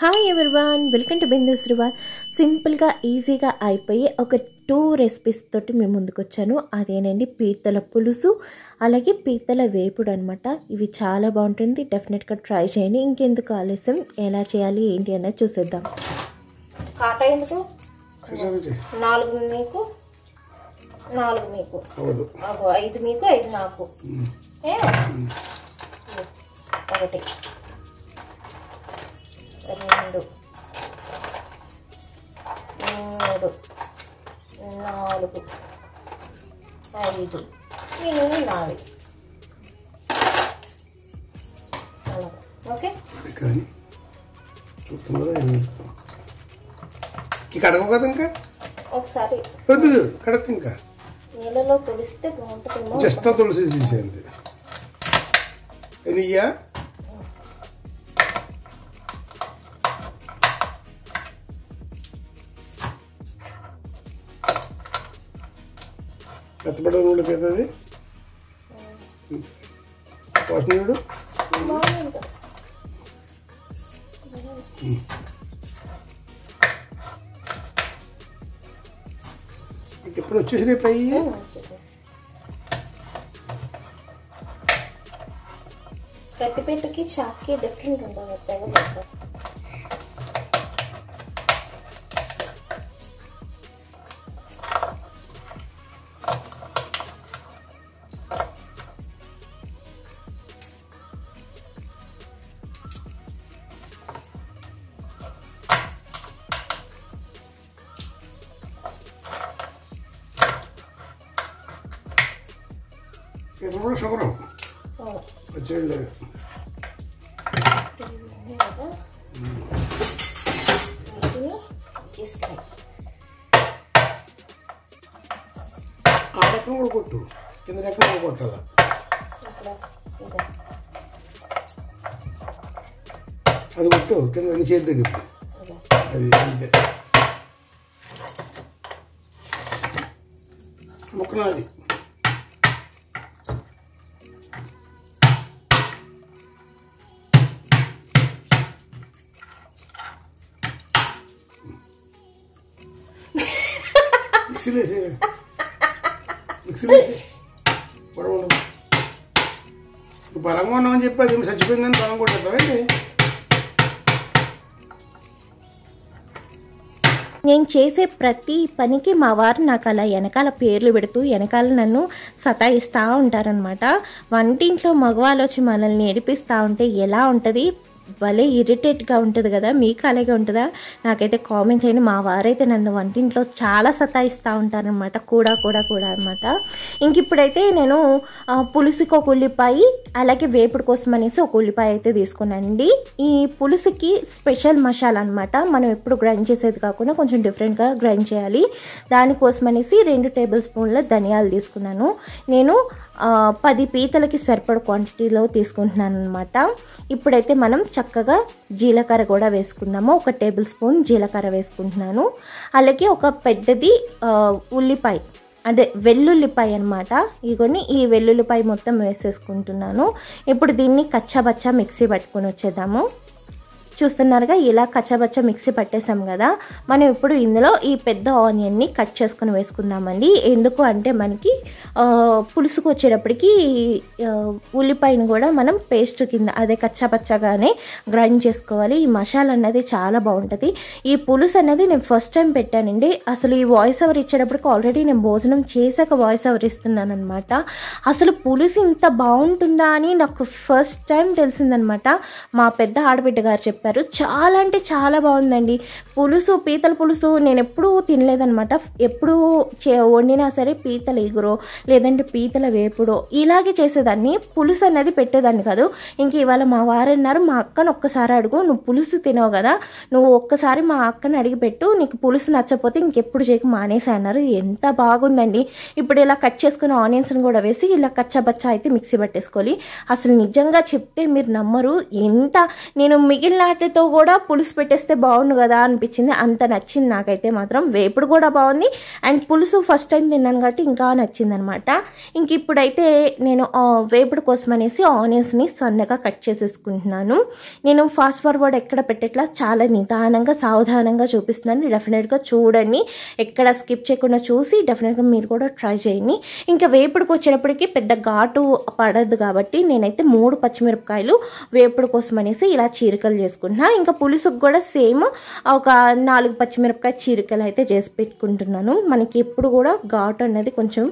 Hi everyone, welcome to బిందు శ్రీవాల్. సింపుల్గా ఈజీగా అయిపోయి ఒక 2 రెసిపీస్ తోటి మేము ముందుకు వచ్చాను. అదేనండి పీతల పులుసు, అలాగే పీతల వేపుడు అనమాట. ఇవి చాలా బాగుంటుంది, డెఫినెట్గా ట్రై చేయండి. ఇంకెందుకు ఆలస్యం, ఎలా చేయాలి ఏంటి అనేది చూసేద్దాం. కాట ఎందుకు 4 మీకు 4 మీకు 5 మీకు 5 నాకు 1 2 3 4 5 ఇవి నావి. ఓకే, కడగవు కదా ఇంకా ఒకసారి వద్దు కడగ ఇంకా నీళ్ళలో తుడిస్తే బాగుంటుందేమో. జస్ట్ తులసేసేది ఎనియ్యా మెత్తబడి నూనె పెద్దది పోషణీయుడు ఎప్పుడు వచ్చేసి రేపు అయ్యి కత్తిపేటకి చాక్కి డిఫరెంట్ ఉంటుంది. ఇది కూడా షుగరు వచ్చేది ఆ రకం కూడా కొట్టు, కింద రకం కూడా కొట్టాలా. అది కొట్టు కింద నీ చేతి దగ్గర అది అంతే ముక్కనాది. మిక్సీలో వేసే పొడవు బలంగా ఉన్నామని చెప్పి అది చచ్చిపోయిందని బలం కొట్టేస్తామండి. నేను చేసే ప్రతి పనికి మా వారు నాకు అలా వెనకాల పేర్లు పెడుతూ వెనకాల నన్ను సతాయిస్తూ ఉంటారనమాట. వంటింట్లో మగవాళ్ళు వచ్చి మనల్ని ఏడిపిస్తూ ఉంటే ఎలా ఉంటుంది, భలే ఇరిటేట్గా ఉంటుంది కదా. మీకు అలాగే ఉంటుందా? నాకైతే కామెంట్ చేయండి. మా వారైతే నన్ను వంటింట్లో చాలా సతాయిస్తూ ఉంటారనమాట, కూడా అనమాట. ఇంక ఇప్పుడైతే నేను పులుసుకి ఒక ఉల్లిపాయ, అలాగే వేపుడు కోసం అనేసి ఒక ఉల్లిపాయ అయితే తీసుకున్నానండి. ఈ పులుసుకి స్పెషల్ మసాలా అనమాట. మనం ఎప్పుడు గ్రైండ్ చేసేది కాకుండా కొంచెం డిఫరెంట్గా గ్రైండ్ చేయాలి. దానికోసం అనేసి 2 టేబుల్ స్పూన్ల ధనియాలు తీసుకున్నాను. నేను 10 పీతలకి సరిపడ క్వాంటిటీలో తీసుకుంటున్నాను అనమాట. ఇప్పుడైతే మనం చక్కగా జీలకర్ర కూడా వేసుకుందాము. 1 టేబుల్ స్పూన్ జీలకర్ర వేసుకుంటున్నాను. అలాగే ఒక పెద్దది ఉల్లిపాయ, అదే వెల్లుల్లిపాయ అనమాట. ఇగోని ఈ వెల్లుల్లిపాయ మొత్తం వేసేసుకుంటున్నాను. ఇప్పుడు దీన్ని కచ్చాబచ్చా మిక్సీ పట్టుకొని వచ్చేద్దాము. చూస్తున్నారుగా, ఇలా కచ్చాబచ్చా మిక్సీ పట్టేసాం కదా. మనం ఇప్పుడు ఇందులో ఈ పెద్ద ఆనియన్ని కట్ చేసుకొని వేసుకుందామండి. ఎందుకు అంటే మనకి పులుసుకు వచ్చేటప్పటికి ఉల్లిపాయను కూడా మనం పేస్ట్ కింద, అదే కచ్చాబచ్చాగానే గ్రైండ్ చేసుకోవాలి. ఈ మసాలా అన్నది చాలా బాగుంటుంది. ఈ పులుసు అనేది నేను ఫస్ట్ టైం పెట్టానండి. అసలు ఈ వాయిస్ ఓవర్ ఇచ్చేటప్పటికి ఆల్రెడీ నేను భోజనం చేశాక వాయిస్ ఓవర్ ఇస్తున్నాను అనమాట. అసలు పులుసు ఇంత బాగుంటుందా అని నాకు ఫస్ట్ టైం తెలిసిందనమాట. మా పెద్ద ఆడబిడ్డ గారు చెప్పారు. చాలా అంటే చాలా బాగుందండి పులుసు. పీతల పులుసు నేను ఎప్పుడూ తినలేదనమాట. ఎప్పుడు వండినా సరే పీతల ఎగురో లేదంటే పీతల వేపుడో ఇలాగే చేసేదాన్ని, పులుసు అనేది పెట్టేదాన్ని కాదు. ఇంక ఇవాళ మా వారు అన్నారు, మా అక్కను ఒక్కసారి అడుగు, నువ్వు పులుసు తినవు కదా, నువ్వు ఒక్కసారి మా అక్కను అడిగి పెట్టు, నీకు పులుసు నచ్చకపోతే ఇంకెప్పుడు చేయకు మానేసి అన్నారు. ఎంత బాగుందండి. ఇప్పుడు ఇలా కట్ చేసుకున్న ఆనియన్స్ని కూడా వేసి ఇలా కచ్చాబచ్చా అయితే మిక్సీ పట్టేసుకోవాలి. అసలు నిజంగా చెప్తే మీరు నమ్మరు, ఎంత నేను మిగిలిన వాటితో కూడా పులుసు పెట్టేస్తే బాగుండు కదా అనిపించింది. అంత నచ్చింది నాకైతే మాత్రం. వేపుడు కూడా బాగుంది అండ్ పులుసు ఫస్ట్ టైం తిన్నాను కాబట్టి ఇంకా నచ్చింది అనమాట. ఇంక ఇప్పుడైతే నేను వేపుడు కోసం అనేసి ఆనియన్స్ని సన్నగా కట్ చేసేసుకుంటున్నాను. నేను ఫాస్ట్ ఫార్వర్డ్ ఎక్కడ పెట్టేట్లా చాలా నిదానంగా సావధానంగా చూపిస్తున్నాను. డెఫినెట్గా చూడండి, ఎక్కడ స్కిప్ చేయకుండా చూసి డెఫినెట్గా మీరు కూడా ట్రై చేయండి. ఇంకా వేపుడుకి వచ్చేటప్పటికి పెద్ద ఘాటు పడద్దు కాబట్టి నేనైతే 3 పచ్చిమిరపకాయలు వేపుడు కోసం అనేసి ఇలా చీరికలు చేసుకుంటున్నా. ఇంకా పులుసుకు కూడా సేమ్ ఒక 4 పచ్చిమిరపకాయ చీరికలు అయితే చేసి పెట్టుకుంటున్నాను. మనకి ఎప్పుడు కూడా ఘాటు అనేది కొంచెం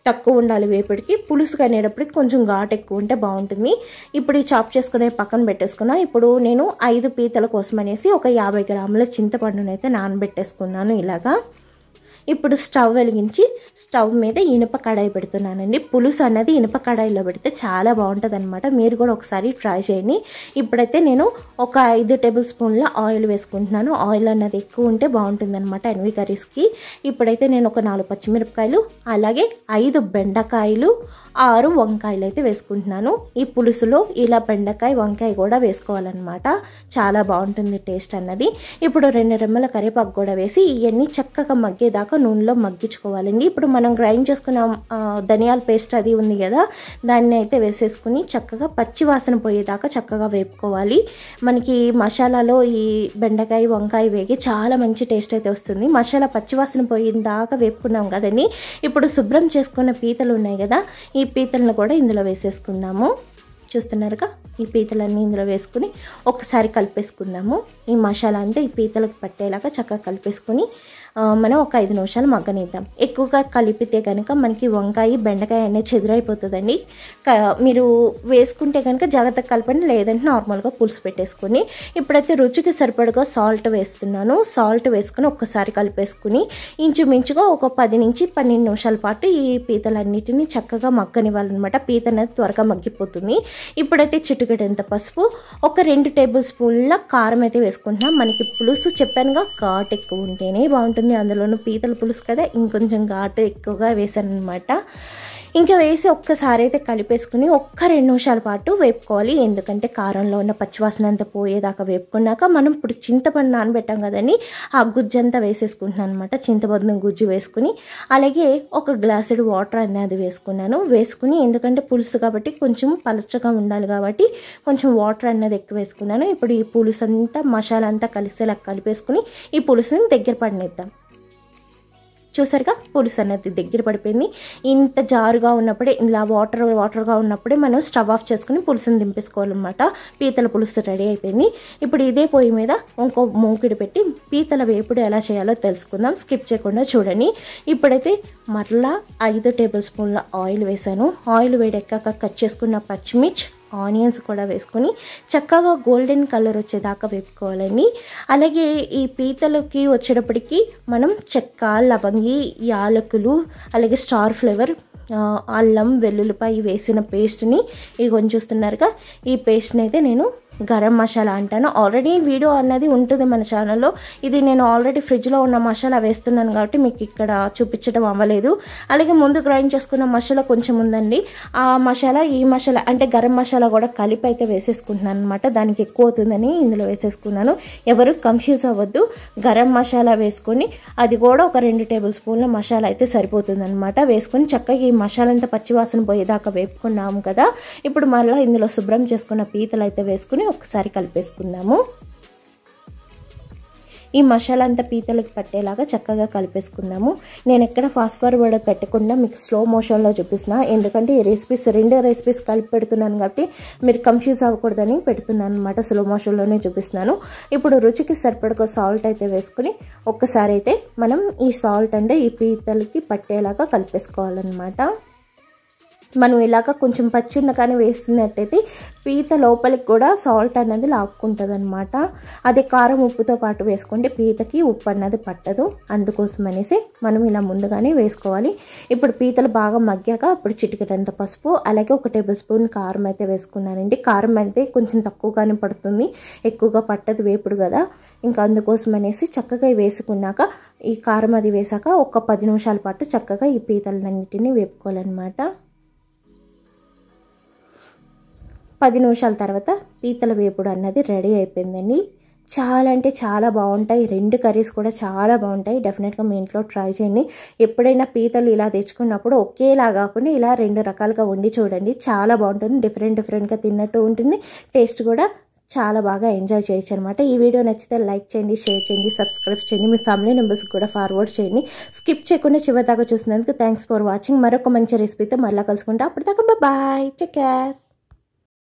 తక్కువ ఉండాలి వేపుడికి. పులుసు అనేటప్పటికి కొంచెం ఘాటు ఎక్కువ ఉంటే బాగుంటుంది. ఇప్పుడు ఈ చాప్ చేసుకునే పక్కన పెట్టేసుకున్నా. ఇప్పుడు నేను 5 పీతల కోసం అనేసి ఒక 50 గ్రాముల చింతపండును అయితే నానబెట్టేసుకున్నాను ఇలాగా. ఇప్పుడు స్టవ్ వెలిగించి స్టవ్ మీద ఇనుప కడాయి పెడుతున్నానండి. పులుసు అన్నది ఇనుప కడాయిలో పెడితే చాలా బాగుంటుంది అనమాట. మీరు కూడా ఒకసారి ట్రై చేయండి. ఇప్పుడైతే నేను ఒక 5 టేబుల్ స్పూన్ల ఆయిల్ వేసుకుంటున్నాను. ఆయిల్ అన్నది ఎక్కువ ఉంటే బాగుంటుంది అనమాట ఎన్వి కర్రీస్కి. ఇప్పుడైతే నేను ఒక 4 పచ్చిమిరపకాయలు అలాగే 5 బెండకాయలు 6 వంకాయలు అయితే వేసుకుంటున్నాను. ఈ పులుసులో ఇలా బెండకాయ వంకాయ కూడా వేసుకోవాలన్నమాట. చాలా బాగుంటుంది టేస్ట్ అన్నది. ఇప్పుడు 2 రెమ్మల కరివేపాకు కూడా వేసి ఇవన్నీ చక్కగా మగ్గేదాకా నూనెలో మగ్గించుకోవాలండి. ఇప్పుడు మనం గ్రైండ్ చేసుకున్న ధనియాల పేస్ట్ అది ఉంది కదా, దాన్ని అయితే వేసేసుకుని చక్కగా పచ్చి వాసన పోయేదాకా చక్కగా వేపుకోవాలి. మనకి మసాలాలో ఈ బెండకాయ వంకాయ వేగి చాలా మంచి టేస్ట్ అయితే వస్తుంది. మసాలా పచ్చి వాసన పోయిన దాకా వేపుకున్నాం కదండి. ఇప్పుడు శుభ్రం చేసుకున్న పీతలు ఉన్నాయి కదా, ఈ పీతలను కూడా ఇందులో వేసేసుకుందాము. చూస్తున్నారుగా, ఈ పీతలన్నీ ఇందులో వేసుకుని ఒక్కసారి కలిపేసుకుందాము. ఈ మసాలా అంతా ఈ పీతలకు పట్టేలాగా చక్కగా కలిపేసుకుని మనం ఒక 5 నిమిషాలు మగ్గనిద్దాం. ఎక్కువగా కలిపితే కనుక మనకి వంకాయ బెండకాయ అనేది చెదురైపోతుందండి. మీరు వేసుకుంటే కనుక జాగ్రత్తగా కలపండి, లేదంటే నార్మల్గా పులుసు పెట్టేసుకొని. ఇప్పుడైతే రుచికి సరిపడగా సాల్ట్ వేస్తున్నాను. సాల్ట్ వేసుకుని ఒక్కసారి కలిపేసుకుని ఇంచుమించుగా ఒక 10 నుంచి 12 నిమిషాల పాటు ఈ పీతలన్నిటిని చక్కగా మగ్గనివ్వాలన్నమాట. పీత అనేది త్వరగా మగ్గిపోతుంది. ఇప్పుడైతే చిటికెడంత పసుపు, ఒక 2 టేబుల్ స్పూన్ల కారం అయితే వేసుకుంటున్నాం. మనకి పులుసు చెప్పానుగా ఘాటు ఎక్కువ ఉంటేనే బాగుంటుంది. అందులోనూ పీతల పులుసు కదా, ఇంకొంచెం ఘాటు ఎక్కువగా వేసాను అనమాట. ఇంకా వేసి ఒక్కసారి అయితే కలిపేసుకుని ఒక్క 2 నిమిషాల పాటు వేపుకోవాలి. ఎందుకంటే కారంలో ఉన్న పచ్చివాసన అంతా పోయేదాకా వేపుకున్నాక మనం ఇప్పుడు చింతపండు నానబెట్టాం కదండి, ఆ గుజ్జు అంతా వేసేసుకుంటున్నాను అనమాట. చింతపండు గుజ్జు వేసుకుని అలాగే ఒక గ్లాసుడు వాటర్ అనేది వేసుకున్నాను. వేసుకుని ఎందుకంటే పులుసు కాబట్టి కొంచెం పలచగా ఉండాలి కాబట్టి కొంచెం వాటర్ అనేది ఎక్కువ వేసుకున్నాను. ఇప్పుడు ఈ పులుసు అంతా మసాలా అంతా కలిసేలా కలిపేసుకుని ఈ పులుసుని దగ్గర పడనిద్దాం. చూసారుగా, పులుసు అనేది దగ్గర పడిపోయింది. ఇంత జారుగా ఉన్నప్పుడే, ఇలా వాటర్గా ఉన్నప్పుడే మనం స్టవ్ ఆఫ్ చేసుకుని పులుసుని దింపేసుకోవాలన్నమాట. పీతల పులుసు రెడీ అయిపోయింది. ఇప్పుడు ఇదే పొయ్యి మీద ఇంకో మూకిడి పెట్టి పీతల వేపుడు ఎలా చేయాలో తెలుసుకుందాం. స్కిప్ చేయకుండా చూడండి. ఇప్పుడైతే మరలా 5 టేబుల్ స్పూన్ల ఆయిల్ వేసాను. ఆయిల్ వేడెక్కాక కట్ చేసుకున్న పచ్చిమిర్చి ఆనియన్స్ కూడా వేసుకొని చక్కగా గోల్డెన్ కలర్ వచ్చేదాకా వేపుకోవాలండి. అలాగే ఈ పీతలకి వచ్చేటప్పటికి మనం చెక్క, లవంగి, యాలకులు అలాగే స్టార్ ఫ్లేవర్, అల్లం వెల్లుల్లిపాయ వేసిన పేస్ట్ని ఇవి కొంచెం చూస్తున్నారుగా, ఈ పేస్ట్ని అయితే నేను గరం మసాలా అంటాను. ఆల్రెడీ వీడియో అన్నది ఉంటుంది మన ఛానల్లో. ఇది నేను ఆల్రెడీ ఫ్రిడ్జ్లో ఉన్న మసాలా వేస్తున్నాను కాబట్టి మీకు ఇక్కడ చూపించడం అవ్వలేదు. అలాగే ముందు గ్రైండ్ చేసుకున్న మసాలా కొంచెం ఉందండి. ఆ మసాలా ఈ మసాలా అంటే గరం మసాలా కూడా కలిపి అయితే వేసేసుకుంటున్నాను అనమాట. దానికి ఎక్కువ అవుతుందని ఇందులో వేసేసుకున్నాను. ఎవరు కన్ఫ్యూజ్ అవ్వద్దు. గరం మసాలా వేసుకొని అది కూడా ఒక 2 టేబుల్ స్పూన్ల మసాలా అయితే సరిపోతుంది అనమాట. వేసుకొని చక్కగా ఈ మసాలా అంతా పచ్చివాసన పోయేదాకా వేపుకున్నాము కదా. ఇప్పుడు మళ్ళీ ఇందులో శుభ్రం చేసుకున్న పీతలు అయితే వేసుకుని ఒకసారి కలిపేసుకుందాము. ఈ మసాలా అంతా పీతలకి పట్టేలాగా చక్కగా కలిపేసుకుందాము. నేను ఎక్కడ ఫాస్ట్ ఫార్వర్డ్ పెట్టకుండా మీకు స్లో మోషన్లో చూపిస్తున్నా. ఎందుకంటే ఈ రెసిపీస్ 2 రెసిపీస్ కలిపి పెడుతున్నాను కాబట్టి మీరు కన్ఫ్యూజ్ అవ్వకూడదని పెడుతున్నాను అనమాట. స్లో మోషన్లోనే చూపిస్తున్నాను. ఇప్పుడు రుచికి సరిపడగా సాల్ట్ అయితే వేసుకుని ఒక్కసారి అయితే మనం ఈ సాల్ట్ అంటే ఈ పీతలకి పట్టేలాగా కలిపేసుకోవాలన్నమాట. మనం ఇలాగ కొంచెం పచ్చిన్న కానీ వేస్తున్నట్టయితే పీత లోపలికి కూడా సాల్ట్ అన్నది లాక్కుంటుంది అనమాట. అదే కారం ఉప్పుతో పాటు వేసుకుంటే పీతకి ఉప్పు అన్నది పట్టదు. అందుకోసం అనేసి మనం ఇలా ముందుగానే వేసుకోవాలి. ఇప్పుడు పీతలు బాగా మగ్గాక ఇప్పుడు చిటికెడంత పసుపు అలాగే 1 టేబుల్ స్పూన్ కారం అయితే వేసుకున్నానండి. కారం అయితే కొంచెం తక్కువగానే పడుతుంది, ఎక్కువగా పట్టదు వేపుడు కదా. ఇంకా అందుకోసం అనేసి చక్కగా వేసుకున్నాక ఈ కారం అది వేసాక ఒక 10 నిమిషాల పాటు చక్కగా ఈ పీతలన్నింటినీ వేపుకోవాలన్నమాట. 10 నిమిషాల తర్వాత పీతల వేపుడు అన్నది రెడీ అయిపోయిందండి. చాలా అంటే చాలా బాగుంటాయి. 2 కర్రీస్ కూడా చాలా బాగుంటాయి. డెఫినెట్గా మీ ఇంట్లో ట్రై చేయండి. ఎప్పుడైనా పీతలు ఇలా తెచ్చుకున్నప్పుడు ఒకేలా కాకుండా ఇలా 2 రకాలుగా వండి చూడండి. చాలా బాగుంటుంది. డిఫరెంట్గా తిన్నట్టు ఉంటుంది. టేస్ట్ కూడా చాలా బాగా ఎంజాయ్ చేయొచ్చు అనమాట. ఈ వీడియో నచ్చితే లైక్ చేయండి, షేర్ చేయండి, సబ్స్క్రైబ్ చేయండి, మీ ఫ్యామిలీ మెంబర్స్కి కూడా ఫార్వర్డ్ చేయండి. స్కిప్ చేయకుండా చివరి దాకా చూసినందుకు థ్యాంక్స్ ఫర్ వాచింగ్. మరొక మంచి రెసిపీతో మళ్ళీ కలుసుకుంటా. అప్పటిదాకా బాయ్, టేక్ కేర్.